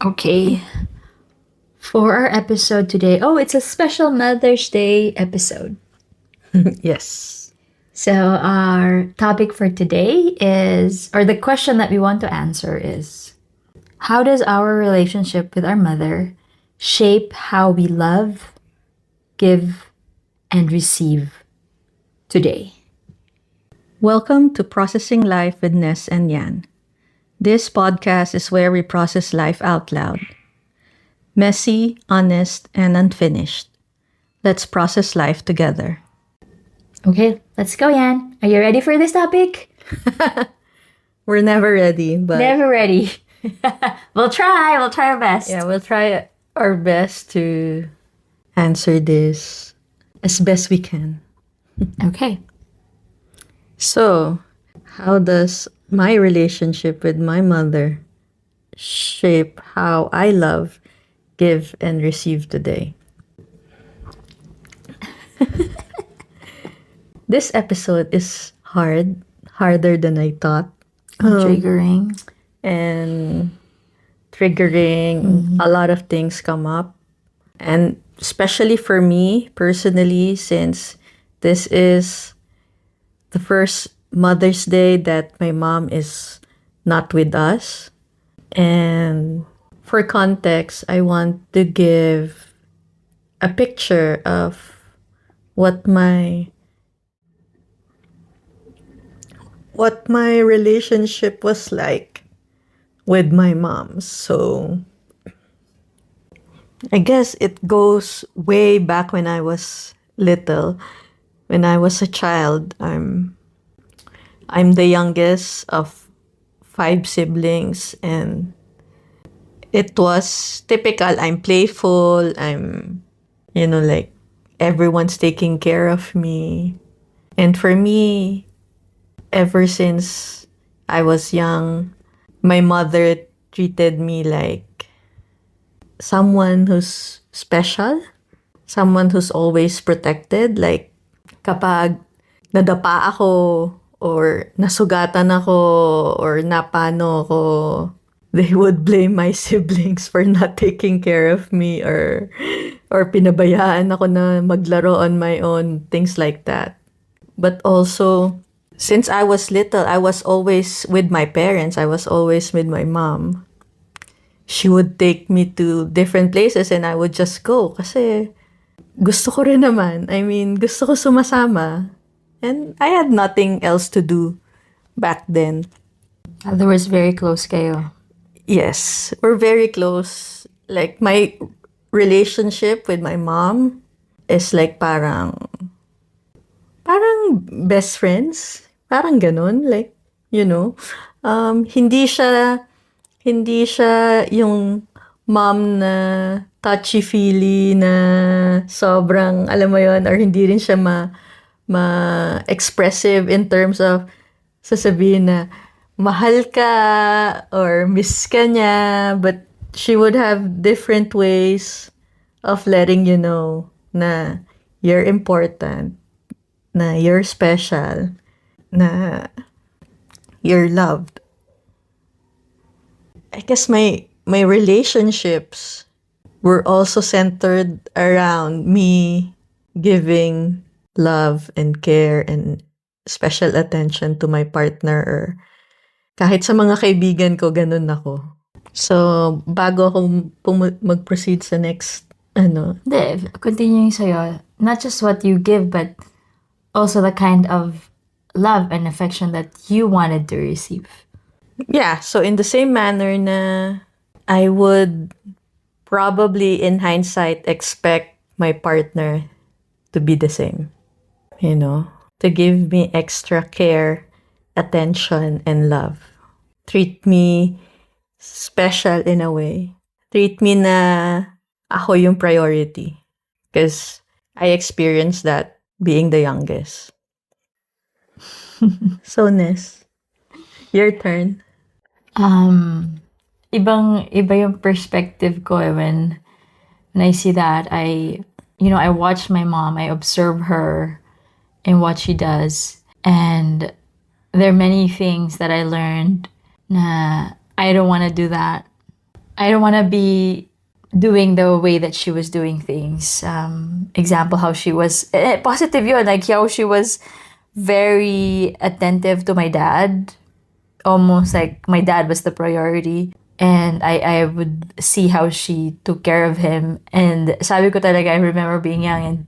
Okay, for our episode today, it's a special Mother's Day episode. Yes. So, our topic for today is, or the question that we want to answer is, how does our relationship with our mother shape how we love, give, and receive today? Welcome to Processing Life with Ness and Yan. This podcast is where we process life out loud. Messy, honest, and unfinished. Let's process life together. Okay, let's go, Yan. Are you ready for this topic? We're never ready, but Never ready. We'll try our best. yeah, we'll try our best to answer this as best we can. Okay. So, how does my relationship with my mother shape how I love, give, and receive today? This episode is harder than I thought, Triggering. and triggering. A lot of things come up, and especially for me personally, since this is the first Mother's Day that my mom is not with us. And for context, I want to give a picture of what my relationship was like with my mom. So I guess it goes way back when I was little. When I was a child, I'm the youngest of 5 siblings, and it was typical. I'm playful. I'm, like everyone's taking care of me. And for me, ever since I was young, my mother treated me like someone who's special, someone who's always protected. Like, kapag nadapa ako or nasugatan ako or napano ako, they would blame my siblings for not taking care of me, or pinabayaan ako na maglaro on my own, things like that. But also, since I was little, I was always with my parents. I was always with my mom. She would take me to different places and I would just go kasi gusto ko rin naman. I mean, gusto ko sumasama. And I had nothing else to do back then. Otherwise, very close kayo. Yes, we're very close. Like, my relationship with my mom is like parang best friends. Parang ganun. Like, hindi siya yung mom na touchy-feely na sobrang, alam mo yon, or hindi rin siya ma-expressive in terms of sasabihin na mahal ka or miss ka niya, but she would have different ways of letting you know na you're important, na you're special, na you're loved. I guess my relationships were also centered around me giving love and care and special attention to my partner, or kahit sa mga kaibigan ko, ganun ako. So, bago ako mag-proceed sa next, Hindi, continuing sa'yo, not just what you give, but also the kind of love and affection that you wanted to receive. Yeah, so in the same manner na I would probably, in hindsight, expect my partner to be the same. To give me extra care, attention, and love. Treat me special in a way. Treat me na ako yung priority. Because I experienced that being the youngest. So, Ness, your turn. Iba yung perspective ko when I see that. I watch my mom, I observe her and what she does. And there are many things that I learned na I don't want to do that. I don't want to be doing the way that she was doing things. Example, how she was, positive yun, like how she was very attentive to my dad. Almost like my dad was the priority. And I would see how she took care of him. And sabi ko talaga, I remember being young and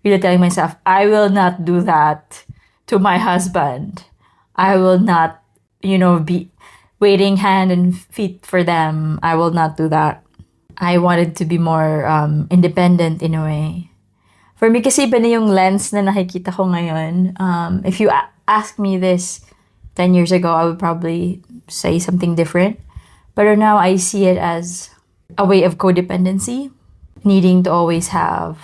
really telling myself, I will not do that to my husband. I will not, be waiting hand and feet for them. I will not do that. I wanted to be more independent in a way. For me kasi iba na yung lens na nakikita ko ngayon. If you ask me this 10 years ago, I would probably say something different. But now I see it as a way of codependency, needing to always have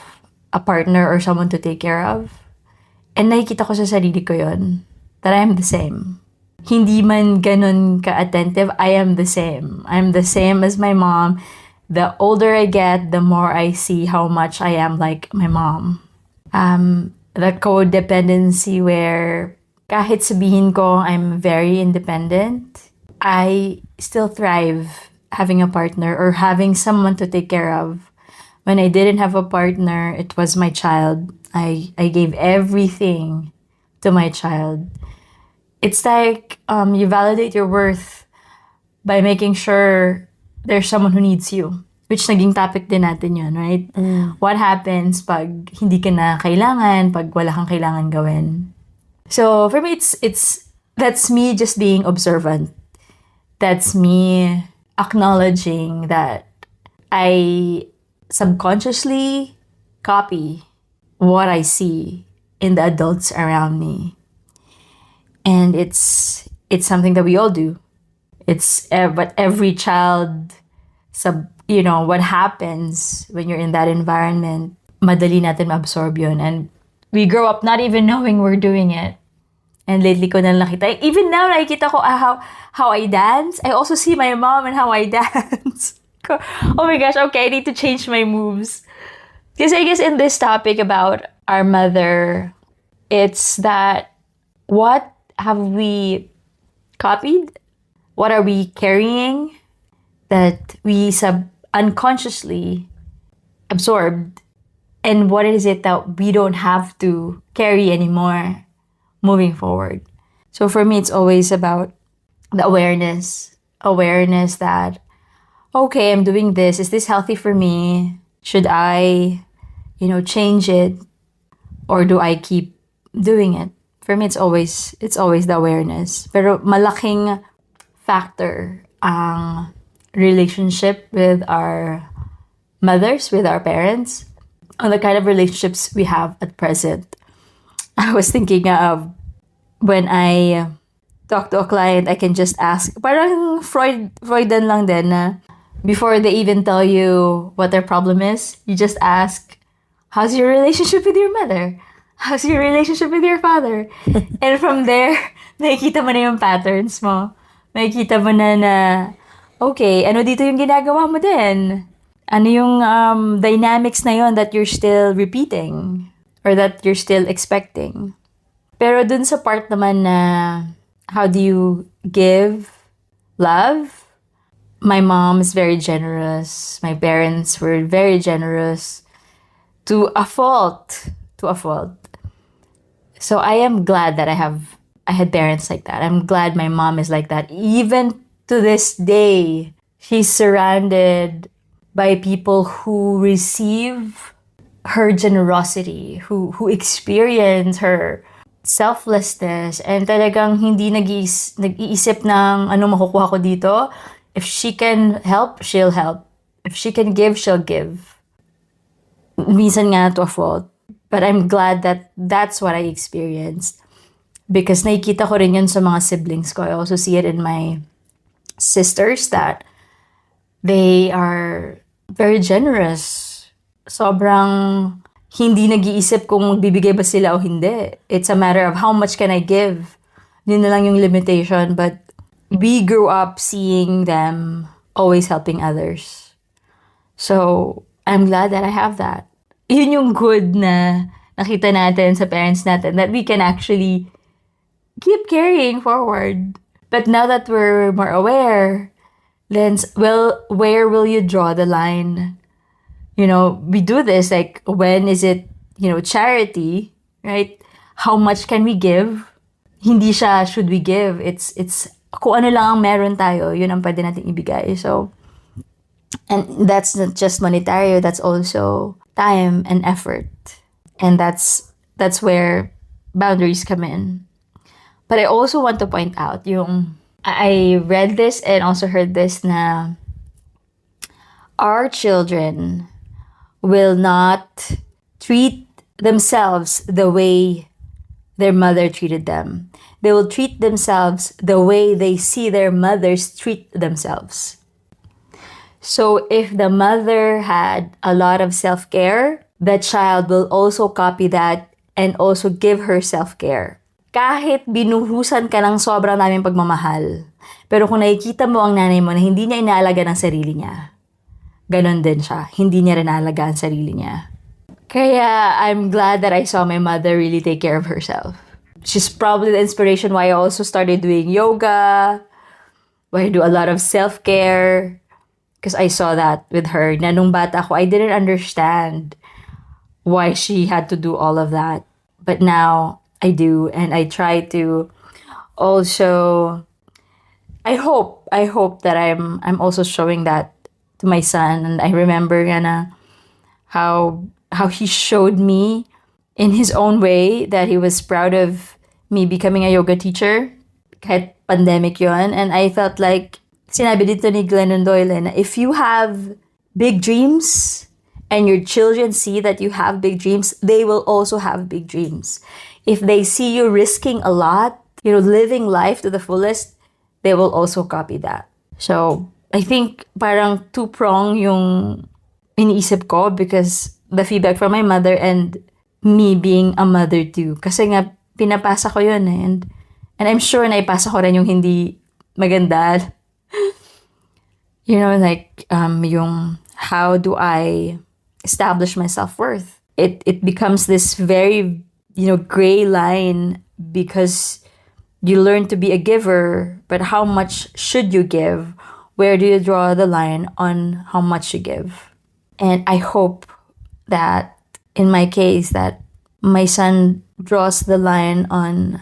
a partner or someone to take care of. And nakikita ko sa sarili ko yun, that I am the same. Hindi man ganun ka-attentive, I am the same. I'm the same as my mom. The older I get, the more I see how much I am like my mom. The codependency where kahit sabihin ko I'm very independent, I still thrive having a partner or having someone to take care of. When I didn't have a partner, it was my child. I gave everything to my child. It's like you validate your worth by making sure there's someone who needs you. Which naging topic din natin yun, right? What happens pag hindi ka na kailangan, pag wala kang kailangan gawin? So for me, that's me just being observant. That's me acknowledging that I subconsciously copy what I see in the adults around me. And it's something that we all do. But every child, what happens when you're in that environment, madali natin ma-absorb yun. And we grow up not even knowing we're doing it. And lately ko na nakita. Even now, nakikita ko how I dance. I also see my mom and how I dance. Oh my gosh, okay, I need to change my moves. Because I guess in this topic about our mother, it's that what have we copied? What are we carrying that we unconsciously absorbed? And what is it that we don't have to carry anymore moving forward? So for me, it's always about the awareness that, okay, I'm doing this. Is this healthy for me? Should I, change it? Or do I keep doing it? For me, it's always the awareness. Pero malaking factor ang relationship with our mothers, with our parents, on the kind of relationships we have at present. I was thinking of when I talk to a client, I can just ask, parang Freudian lang din na before they even tell you what their problem is, you just ask, how's your relationship with your mother? How's your relationship with your father? And from there, nakikita mo na yung patterns mo. Nakikita mo na, okay, ano dito yung ginagawa mo din? Ano yung dynamics na yon that you're still repeating or that you're still expecting? Pero dun sa part naman na how do you give love? My mom is very generous. My parents were very generous to a fault. So I am glad that I had parents like that. I'm glad my mom is like that. Even to this day, she's surrounded by people who receive her generosity, who experience her selflessness, and talagang hindi nag-iisip ng ano makukuha ko dito. If she can help, she'll help. If she can give, she'll give. Minsan nga to a fault. But I'm glad that that's what I experienced. Because nakikita ko rin yun sa mga siblings ko. I also see it in my sisters that they are very generous. Sobrang hindi nag-iisip kung magbibigay ba sila o hindi. It's a matter of how much can I give. Yun na lang yung limitation. But we grew up seeing them always helping others. So, I'm glad that I have that. Yun yung good na nakita natin sa parents natin that we can actually keep carrying forward. But now that we're more aware, then, well, where will you draw the line? You know, we do this, like, when is it, you know, charity, right? How much can we give? Hindi siya, should we give? It's, kung ano lang ang meron tayo, yun ang pwede natin ibigay. So, and that's not just monetary, that's also time and effort. And that's where boundaries come in. But I also want to point out, I read this and also heard this na our children will not treat themselves the way their mother treated them. They will treat themselves the way they see their mothers treat themselves. So if the mother had a lot of self-care, the child will also copy that and also give her self-care. Kahit binuhusan ka ng sobrang daming pagmamahal, pero kung nakikita mo ang nanay mo na hindi niya inaalaga ng sarili niya, ganon din siya. Hindi niya rin inaalaga ang sarili niya. Kaya I'm glad that I saw my mother really take care of herself. She's probably the inspiration why I also started doing yoga, why I do a lot of self-care. Because I saw that with her. Na nung bata ko, I didn't understand why she had to do all of that. But now, I do. And I try to also... I hope that I'm also showing that to my son. And I remember na how he showed me in his own way that he was proud of me becoming a yoga teacher. Kahit pandemic yon. And I felt like sinabi dito ni Glennon Doyle na if you have big dreams and your children see that you have big dreams, they will also have big dreams. If they see you risking a lot, living life to the fullest, they will also copy that. So, I think parang two-prong yung iniisip ko because the feedback from my mother and me being a mother too. Kasi nga, pinapasa ko yun eh. And I'm sure na ipasa ko rin yung hindi maganda. Yung how do I establish my self-worth? It becomes this very, gray line because you learn to be a giver, but how much should you give? Where do you draw the line on how much you give? And I hope that in my case that my son draws the line on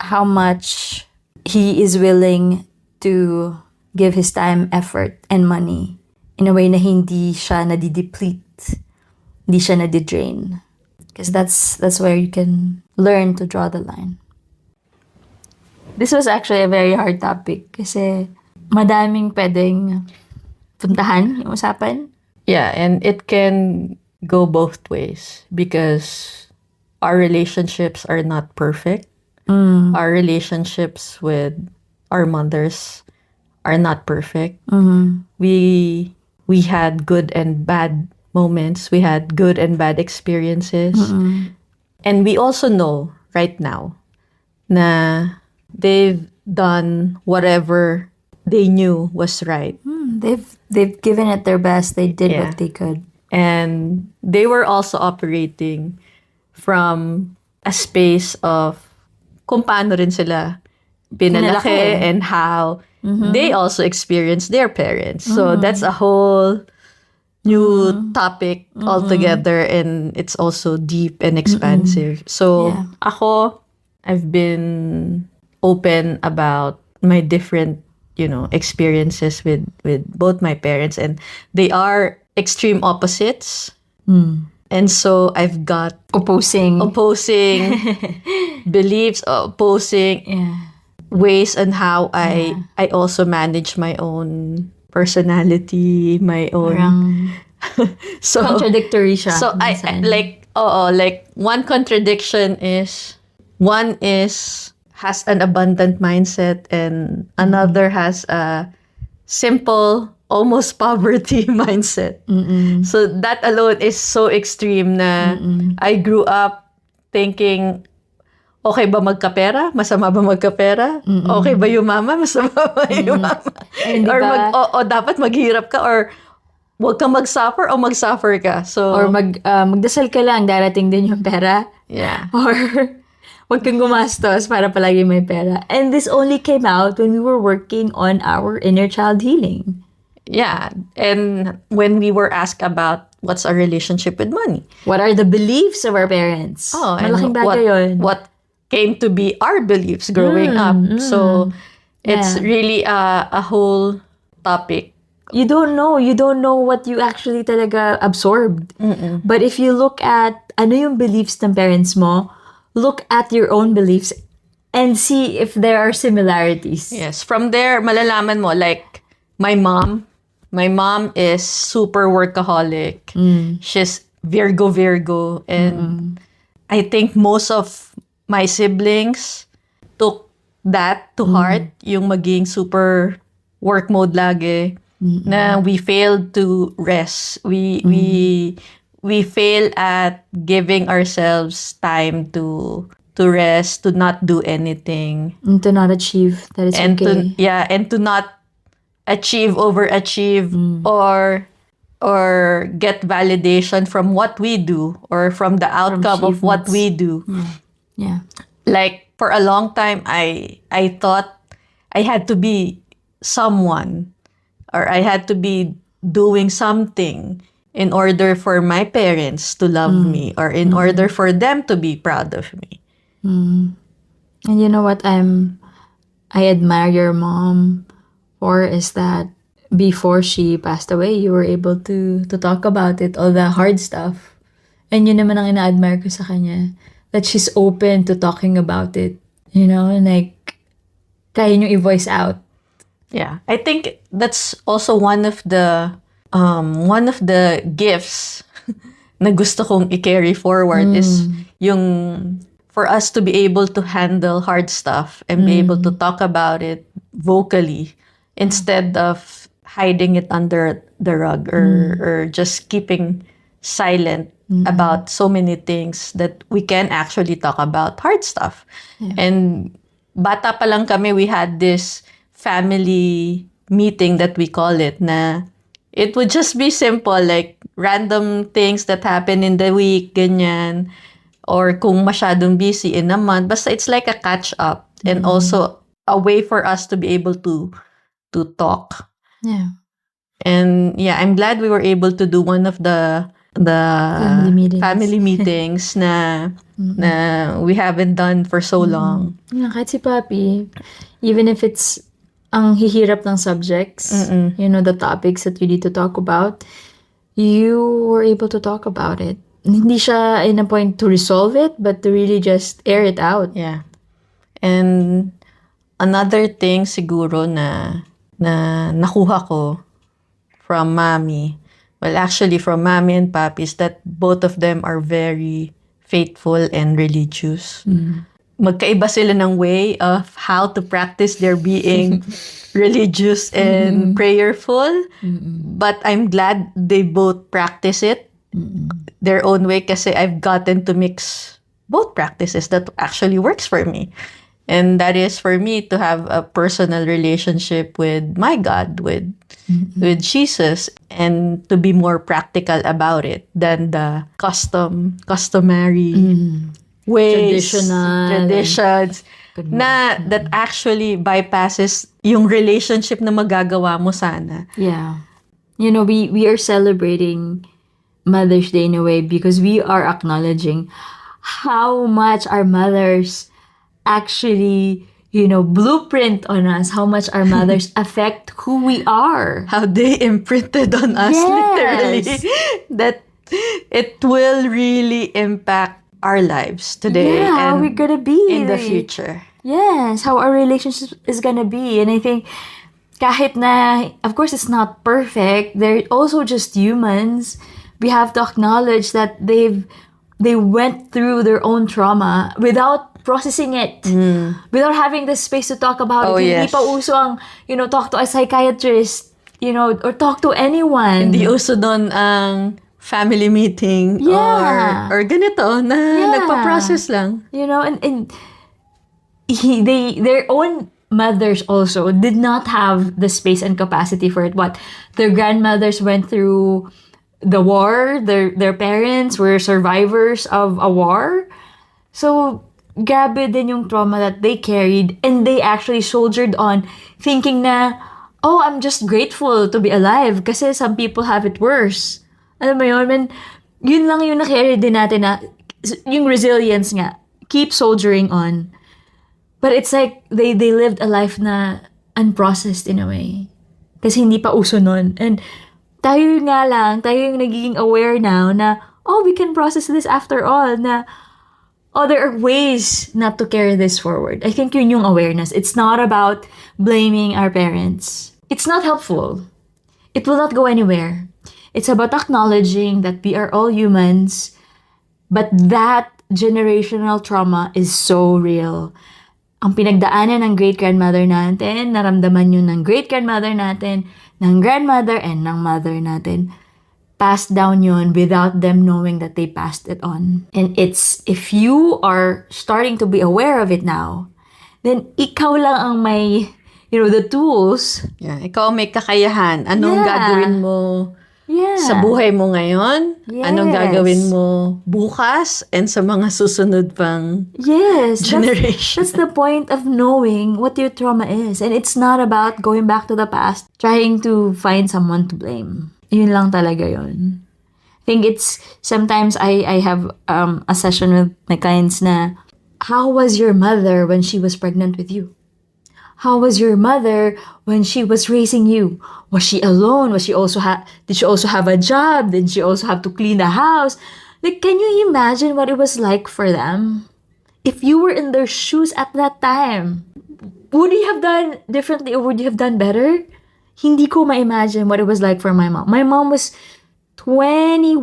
how much he is willing to give his time, effort, and money in a way na hindi siya nadideplete, hindi siya nadidrain. Because that's where you can learn to draw the line. This was actually a very hard topic kasi madaming pwedeng puntahan yung usapan. Yeah, and it can go both ways because our relationships are not perfect. Our relationships with our mothers are not perfect. We had good and bad moments. We had good and bad experiences. And we also know right now na they've done whatever they knew was right. They've given it their best. They did what they could. And they were also operating from a space of kung paano rin sila pinalaki and how they also experienced their parents. So that's a whole new topic altogether, and it's also deep and expansive. So ako, I've been open about my different, experiences with both my parents, and they are extreme opposites. And so I've got Opposing beliefs, opposing ways on how I also manage my own personality, my own so contradictory siya. So I like one contradiction is one has an abundant mindset and another has a simple, almost poverty mindset. So that alone is so extreme na I grew up thinking, okay ba magkapera? Masama ba magkapera? Okay ba yumaman? Masama ba yumaman? Or dapat maghirap ka or wag kang mag-suffer o mag-suffer ka. So, or magdasal ka lang, darating din yung pera. Yeah. Or wag kang gumastos para palagi may pera. And this only came out when we were working on our inner child healing. yeah. And when we were asked about what's our relationship with money, What are the beliefs of our parents? Malaking and bagay yun. what came to be our beliefs growing up. So it's Yeah. really a whole topic. You don't know. You don't know what you actually talaga absorbed. But if you look at ano yung beliefs ng parents mo, look at your own beliefs and see if there are similarities. Yes, from there malalaman mo, like my mom is super workaholic. She's Virgo, and I think most of my siblings took that to heart, yung maging super work mode lagi. Na we failed to rest. We fail at giving ourselves time to rest, to not do anything, And to not achieve. That is and okay. to not overachieve, or get validation from what we do or from the outcome of what we do. Yeah. Like for a long time, I thought I had to be someone, or I had to be doing something in order for my parents to love me, or in order for them to be proud of me. And you know what I admire your mom for is that before she passed away, you were able to talk about it, all the hard stuff. And yun naman ang ina-admire ko sa kanya. That she's open to talking about it. You know, and like, kaya nyo i-voice out. Yeah, I think that's also one of the gifts na gusto kong i-carry forward is yung for us to be able to handle hard stuff and be able to talk about it vocally instead of hiding it under the rug, or just keeping silent about so many things that we can actually talk about hard stuff. And bata pa lang kami, we had this family meeting that we call it, na it would just be simple, like random things that happen in the week, ganyan. Or kung masyadong busy in a month. Basta it's like a catch up, and also a way for us to be able to talk. Yeah. And yeah, I'm glad we were able to do one of the family meetings na we haven't done for so long. Yeah, kahit si Papi, even if it's ang hihirap ng subjects, you know, the topics that you need to talk about, you were able to talk about it. Hindi siya in a point to resolve it, but to really just air it out. Yeah. And another thing siguro na nakuha ko from Mommy, well, actually from Mommy and Papi, is that both of them are very faithful and religious. Magkaiba sila ng way of how to practice their being religious and prayerful. But I'm glad they both practice it their own way, kasi I've gotten to mix both practices that actually works for me. And that is for me to have a personal relationship with my God, with Jesus, and to be more practical about it than the customary ways, traditions, that actually bypasses yung relationship na magagawa mo sana. Yeah. You know, we are celebrating Mother's Day in a way because we are acknowledging how much our mothers actually, you know, blueprint on us, how much our mothers affect who we are. How they imprinted on us, literally, that it will really impact our lives today how and we're gonna be in the future. Yes, how our relationship is gonna be. And I think kahit na, of course, it's not perfect, they're also just humans. We have to acknowledge that they went through their own trauma without processing it, without having the space to talk about it. Hindi pa uso ang, you know, talk to a psychiatrist, you know, or talk to anyone. Hindi uso doon ang family meeting or ganito na nagpa-process lang. You know, and their own mothers also did not have the space and capacity for it. What their grandmothers went through the war, their parents were survivors of a war. So, grabe din yung trauma that they carried, and they actually soldiered on thinking na oh, I'm just grateful to be alive kasi some people have it worse. Alam mo yun? And yun lang yung na-carry din natin na yung resilience nga. Keep soldiering on. But it's like they lived a life na unprocessed in a way. Kasi hindi pa uso nun. And tayo nga lang, tayo yung nagiging aware now na, oh, we can process this after all. Na, oh, there are ways not to carry this forward. I think yun yung awareness. It's not about blaming our parents. It's not helpful. It will not go anywhere. It's about acknowledging that we are all humans, but that generational trauma is so real. Ang pinagdaanan ng great-grandmother natin, naramdaman yun ng great-grandmother natin, ng grandmother, and ng mother natin. Passed down yun without them knowing that they passed it on. And it's, if you are starting to be aware of it now, then ikaw lang ang may, the tools. Yeah, ikaw may kakayahan. Anong gagawin mo sa buhay mo ngayon? Yes. Anong gagawin mo bukas and sa mga susunod pang generation? That's the point of knowing what your trauma is. And it's not about going back to the past, trying to find someone to blame. Yun lang talaga yun. I think it's, sometimes I have a session with my clients na, how was your mother when she was pregnant with you? How was your mother when she was raising you? Was she alone? Did she also have a job? Did she also have to clean the house? Like, can you imagine what it was like for them? If you were in their shoes at that time, would you have done differently or would you have done better? Hindi ko ma-imagine what it was like for my mom. My mom was 21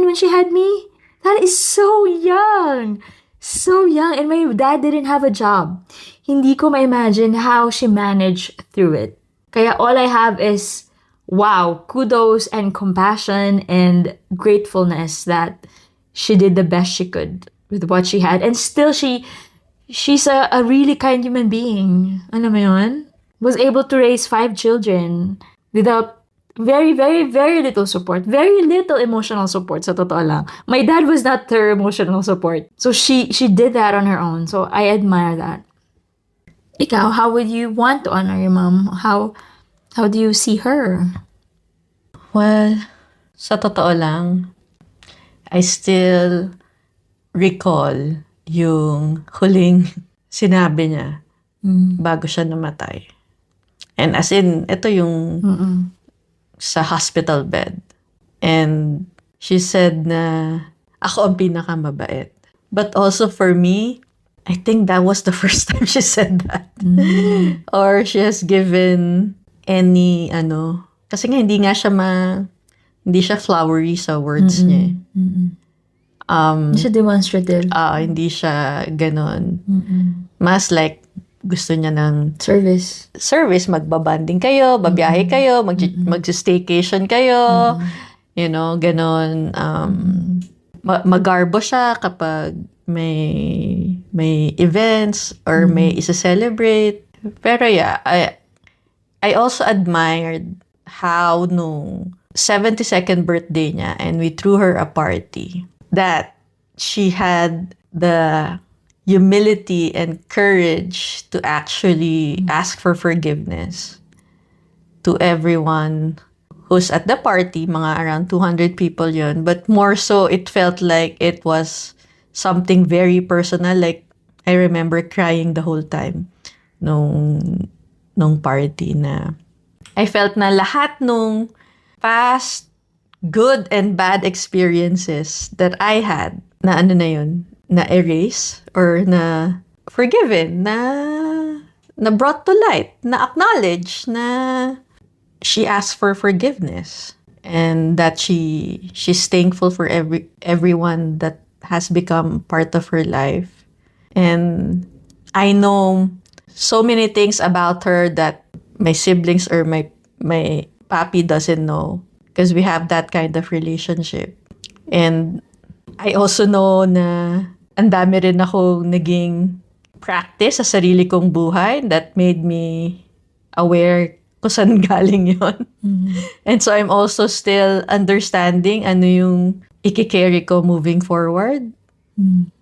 when she had me. That is so young. So young. And my dad didn't have a job. Hindi ko ma-imagine how she managed through it. Kaya all I have is, wow, kudos and compassion and gratefulness that she did the best she could with what she had. And still, she's a really kind human being. Alam mo yun? Was able to raise 5 children without very, very, very little support. Very little emotional support, sa totoo lang. My dad was not her emotional support. So she did that on her own. So I admire that. Ikaw, how would you want to honor your mom? How do you see her? Well, sa totoo lang, I still recall yung huling sinabi niya bago siya namatay. And as in, ito yung sa hospital bed. And she said na ako ang pinakamabait. But also for me, I think that was the first time she said that. Or she has given any, kasi nga hindi siya flowery sa words niya. Hindi siya demonstrative. Hindi siya ganon. Mas like, gusto niya ng service, magbabanding kayo, babiyahe kayo, mag-staycation kayo, ganon. Magarbo siya kapag may events or may isa-celebrate. Pero yeah, I also admired how nung 72nd birthday niya and we threw her a party, that she had the humility and courage to actually ask for forgiveness to everyone who's at the party, mga around 200 people yun. But more so, it felt like it was something very personal. Like, I remember crying the whole time nung party na. I felt na lahat nung past good and bad experiences that I had, na na erase or na forgiven, na brought to light, na acknowledge, na she asked for forgiveness, and that she's thankful for everyone that has become part of her life. And I know so many things about her that my siblings or my papi doesn't know, because we have that kind of relationship. And I also know na ang dami rin ako naging practice sa sarili kong buhay that made me aware kung saan galing yun. And so I'm also still understanding ano yung i-carry ko moving forward.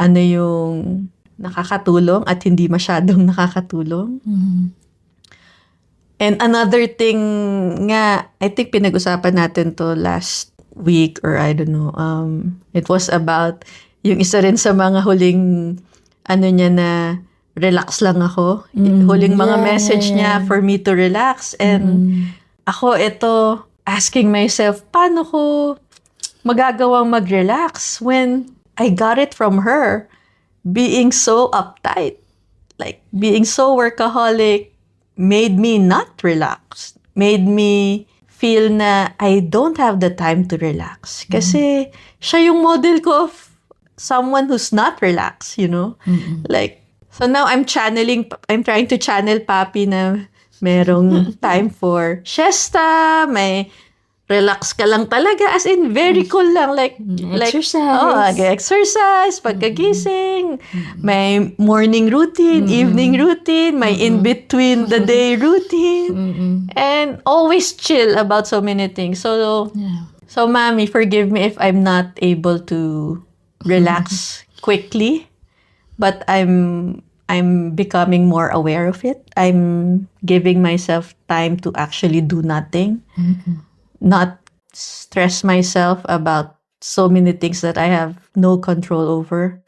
Ano yung nakakatulong at hindi masyadong nakakatulong. And another thing nga, I think pinag-usapan natin to last week or I don't know. It was about yung isa rin sa mga huling ano niya na relax lang ako. Huling mga message niya for me to relax. And ako ito asking myself, paano ko magagawang mag-relax when I got it from her being so uptight. Like being so workaholic made me not relax. Made me feel na I don't have the time to relax. Kasi siya yung model ko of someone who's not relaxed, you know? Like, so now I'm trying to channel Papi na merong time for siesta, may relax ka lang talaga. As in, very cool lang. Like exercise, pagkagising, may morning routine, evening routine, may in-between the day routine, and always chill about so many things. So, Mommy, forgive me if I'm not able to relax quickly, but I'm becoming more aware of it. I'm giving myself time to actually do nothing. Not stress myself about so many things that I have no control over.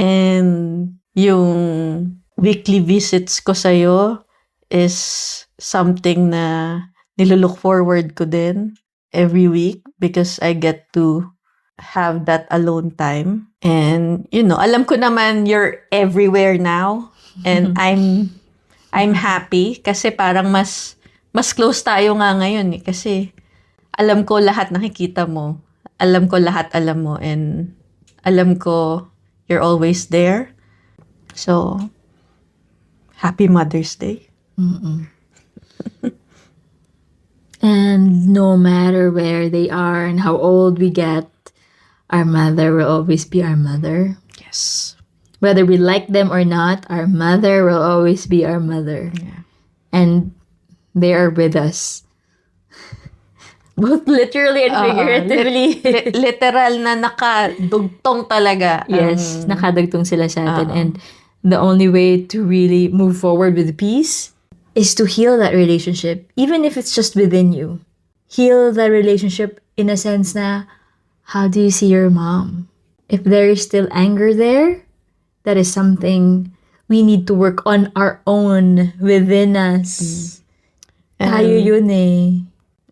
And yung weekly visits ko sa'yo is something na nilook forward ko din every week because I get to have that alone time. And, you know, alam ko naman you're everywhere now. And I'm happy kasi parang mas close tayo nga ngayon eh. Kasi alam ko lahat nakikita mo. Alam ko lahat alam mo. And alam ko you're always there. So, happy Mother's Day. And no matter where they are and how old we get, our mother will always be our mother. Yes. Whether we like them or not, our mother will always be our mother. Yeah. And they are with us. Both literally and figuratively. Literal na nakadugtong talaga. Yes, nakadugtong sila sa atin. And the only way to really move forward with peace is to heal that relationship, even if it's just within you. Heal that relationship in a sense na, how do you see your mom? If there is still anger there, that is something we need to work on our own within us. Tayo yun eh.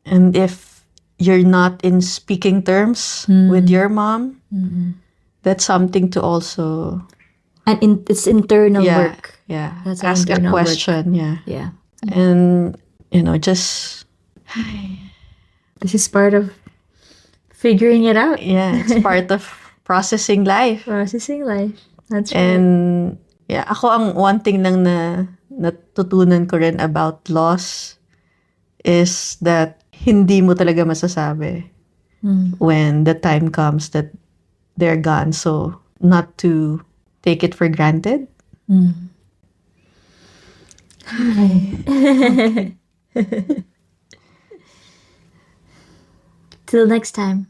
And if you're not in speaking terms with your mom, that's something to also... And it's internal work. Yeah. That's ask a question. Work. Yeah. And, you know, just... This is part of figuring it out. Yeah, it's part of processing life. Processing life. That's right. And, yeah, ako ang one thing lang na natutunan ko rin about loss is that hindi mo talaga masasabi when the time comes that they're gone. So, not to take it for granted. Till next time.